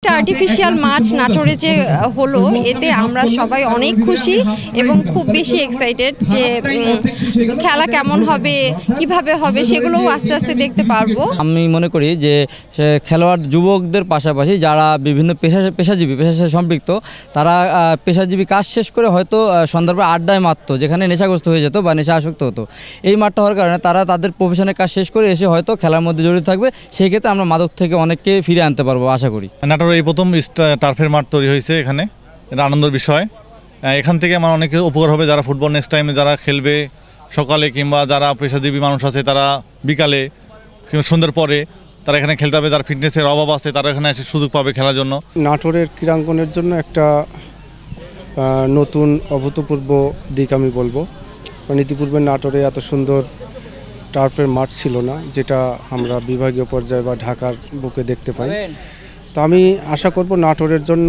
একটা আর্টিফিশিয়াল মাঠ নাটোরে যে হলো এতে আমরা সবাই অনেক খুশি এবং খুব বেশি এক্সাইটেড যে খেলা কেমন হবে কিভাবে হবে সেগুলোও আস্তে আস্তে দেখতে পারবো। আমি মনে করি যে খেলোয়াড় যুবকদের পাশাপাশি যারা বিভিন্ন পেশাজীবীর সাথে সম্পৃক্ত তারা পেশাজীবী কাজ শেষ করে হয়তো সন্ধ্যার আড্ডায় মারতো, যেখানে নেশাগ্রস্ত হয়ে যেত বা নেশা আসক্ত হতো। এই মাঠটা হওয়ার কারণে তারা তাদের প্রফেশনের কাজ শেষ করে এসে হয়তো খেলার মধ্যে জড়িত থাকবে। সেই ক্ষেত্রে আমরা মাদক থেকে অনেককে ফিরে আনতে পারবো আশা করি। এই প্রথম টার্ফের মাঠ তৈরি হয়েছে এখানে, এটা আনন্দের বিষয়। এখান থেকে আমার অনেক উপকার হবে, যারা ফুটবল নেক্সট টাইমে যারা খেলবে সকালে কিংবা যারা পেশাজীবী মানুষ আছে তারা বিকালে কিংবা সন্ধ্যার পরে তারা এখানে খেলতে হবে, যারা ফিটনেসের অভাব আছে তারা এখানে এসে সুযোগ পাবে খেলার জন্য। নাটোরের ক্রীড়াঙ্গনের জন্য একটা নতুন অভূতপূর্ব দিক আমি বলবো, কারণ ইতিপূর্বে নাটোরে এত সুন্দর টার্ফের মাঠ ছিল না, যেটা আমরা বিভাগীয় পর্যায়ে বা ঢাকার বুকে দেখতে পাই। তো আমি আশা করব নাটোরের জন্য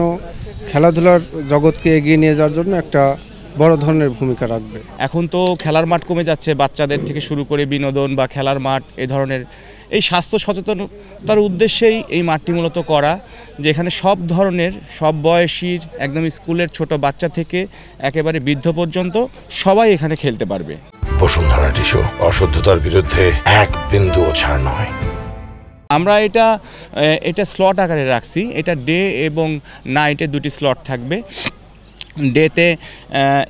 খেলাধুলার জগৎকে এগিয়ে নিয়ে যাওয়ার জন্য একটা বড় ধরনের ভূমিকা রাখবে। এখন তো খেলার মাঠ কমে যাচ্ছে, বাচ্চাদের থেকে শুরু করে বিনোদন বা খেলার মাঠ এই ধরনের এই স্বাস্থ্য সচেতনতার উদ্দেশ্যেই এই মাঠটি মূলত করা, যেখানে সব ধরনের সব বয়সীর একদম স্কুলের ছোট বাচ্চা থেকে একেবারে বৃদ্ধ পর্যন্ত সবাই এখানে খেলতে পারবে। বসুন্ধরা টিস্যু, অশুদ্ধতার বিরুদ্ধে এক বিন্দুও ছাড় নয়। আমরা এটা স্লট আকারে রাখছি, এটা ডে এবং নাইটে দুটি স্লট থাকবে। ডেতে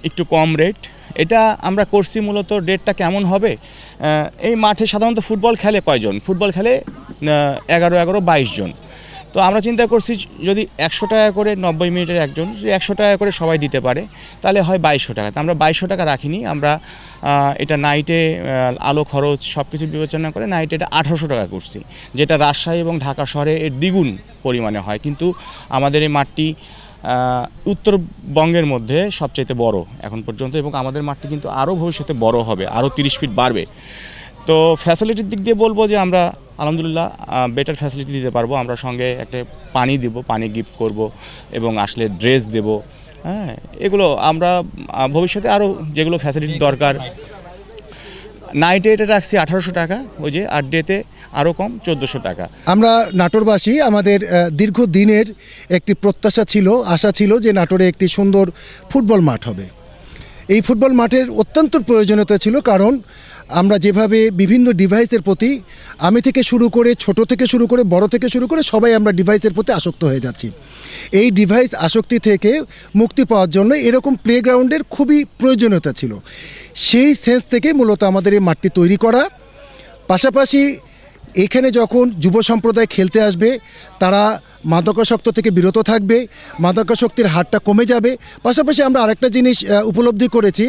একটু কম রেট, এটা আমরা করছি মূলত। ডেটটা কেমন হবে, এই মাঠে সাধারণত ফুটবল খেলে কয়জন? ফুটবল খেলে 11-22 জন। তো আমরা চিন্তা করছি যদি 100 টাকা করে 90 মিনিটের একজন, যদি 100 টাকা করে সবাই দিতে পারে তাহলে হয় 2200 টাকা। তো আমরা 2200 টাকা রাখিনি, আমরা এটা নাইটে আলো খরচ সব কিছু বিবেচনা করে নাইটে এটা 1800 টাকা করছি, যেটা রাজশাহী এবং ঢাকা শহরে এর দ্বিগুণ পরিমাণে হয়। কিন্তু আমাদের এই মাঠটি উত্তরবঙ্গের মধ্যে সবচাইতে বড় এখন পর্যন্ত, এবং আমাদের মাঠটি কিন্তু আরও ভবিষ্যতে বড় হবে, আরও 30 ফিট বাড়বে। তো ফ্যাসিলিটির দিক দিয়ে বলবো যে আমরা আলহামদুলিল্লাহ বেটার ফ্যাসিলিটি দিতে পারবো। আমরা সঙ্গে একটা পানি দিব, পানি গিফট করব এবং আসলে ড্রেস দেব। হ্যাঁ, এগুলো আমরা ভবিষ্যতে আরও যেগুলো ফ্যাসিলিটি দরকার। নাইটে এটা রাখছি 1800 টাকা, ওই যে, আর ডেতে আরও কম 1400 টাকা। আমরা নাটোরবাসী, আমাদের দীর্ঘদিনের একটি প্রত্যাশা ছিল, আশা ছিল যে নাটোরে একটি সুন্দর ফুটবল মাঠ হবে। এই ফুটবল মাঠের অত্যন্ত প্রয়োজনীয়তা ছিল, কারণ আমরা যেভাবে বিভিন্ন ডিভাইসের প্রতি, আমি থেকে শুরু করে ছোট থেকে শুরু করে বড় থেকে শুরু করে সবাই আমরা ডিভাইসের প্রতি আসক্ত হয়ে যাচ্ছি। এই ডিভাইস আসক্তি থেকে মুক্তি পাওয়ার জন্য এরকম প্লেগ্রাউন্ডের খুবই প্রয়োজনীয়তা ছিল। সেই সেন্স থেকে মূলত আমাদের এই মাঠটি তৈরি করা। পাশাপাশি এখানে যখন যুব সম্প্রদায় খেলতে আসবে তারা মাদকাসক্ত থেকে বিরত থাকবে, মাদকাসক্তির হারটা কমে যাবে। পাশাপাশি আমরা আরেকটা জিনিস উপলব্ধি করেছি,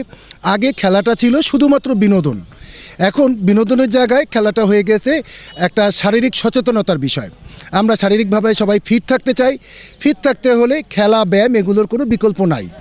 আগে খেলাটা ছিল শুধুমাত্র বিনোদন, এখন বিনোদনের জায়গায় খেলাটা হয়ে গেছে একটা শারীরিক সচেতনতার বিষয়। আমরা শারীরিকভাবে সবাই ফিট থাকতে চাই, ফিট থাকতে হলে খেলা ব্যায়াম এগুলোর কোনো বিকল্প নাই।